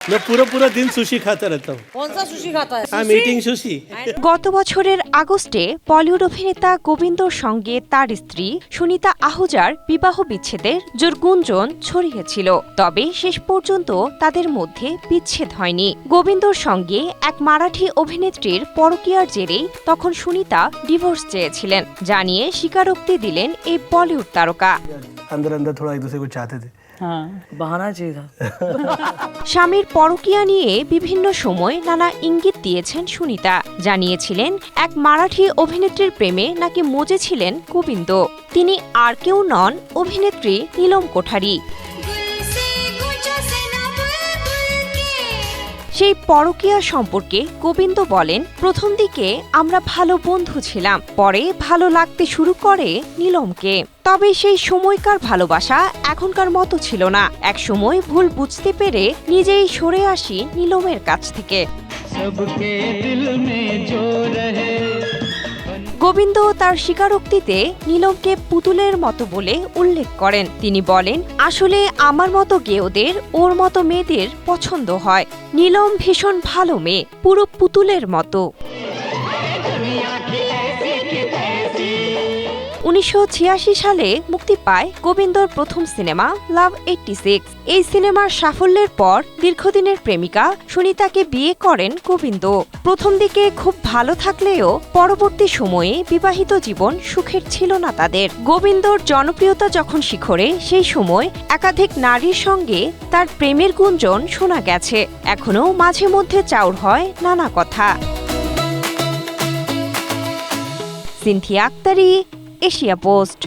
मैं पूरा पूरा दिन सुशी खाता रहता हूँ। कौन सा सुशी खाता है? I am eating sushi. গত বছরের আগস্টে বলিউড অভিনেতা গোবিন্দর সঙ্গে তার স্ত্রী সুনিতা আহুজার বিবাহ বিচ্ছেদের জোর গুঞ্জন ছড়িয়েছিল। তবে শেষ পর্যন্ত তাদের মধ্যে বিচ্ছেদ হয়নি। গোবিন্দর সঙ্গে এক মারাঠি অভিনেত্রীর পরকীয়ার জেরেই তখন সুনিতা ডিভোর্স চেয়েছিলেন, জানিয়ে স্বীকারোক্তি দিলেন এই বলিউড তারকা। अंदर अंदर थोड़ा एक दूसरे को चाहते थे। हाँ, बहाना चाहिए था। স্বামীর পরকীয়া নিয়ে বিভিন্ন সময় নানা ইঙ্গিত দিয়েছেন সুনিতা। জানিয়েছিলেন এক মারাঠি অভিনেত্রীর প্রেমে নাকি মজেছিলেন গোবিন্দ। তিনি আর কেউ নন, অভিনেত্রী নীলম কোঠারি। সেই পরকীয়া সম্পর্কে গোবিন্দ বলেন, প্রথম দিকে আমরা ভালো বন্ধু ছিলাম, পরে ভালো লাগতে শুরু করে নীলমকে। তবে সেই সময়কার ভালোবাসা এখনকার মতো ছিল না। এক সময় ভুল বুঝতে পেরে নিজেই সরে আসি নীলমের কাছ থেকে। গোবিন্দ তার স্বীকারোক্তিতে নীলমকে পুতুলের মতো বলে উল্লেখ করেন। তিনি বলেন, আসলে আমার মতো গেয়োদের ওর মতো মেয়েদের পছন্দ হয়। নীলম ভীষণ ভালো মেয়ে, পুরো পুতুলের মতো। 1986 সালে মুক্তি পায় গোবিন্দর প্রথম সিনেমা লাভ 86। এই সিনেমার সাফল্যের পর দীর্ঘদিনের প্রেমিকা সুনিতাকে বিয়ে করেন গোবিন্দ। প্রথম দিকে খুব ভালো থাকলেও পরবর্তী সময়ে বিবাহিত জীবন সুখের ছিল না তাদের। গোবিন্দর জনপ্রিয়তা যখন শিখরে, সেই সময় একাধিক নারীর সঙ্গে তার প্রেমের গুঞ্জন শোনা গেছে। এখনও মাঝে মধ্যে চাউর হয় নানা কথা। Cynthia Akhtari, Asia post.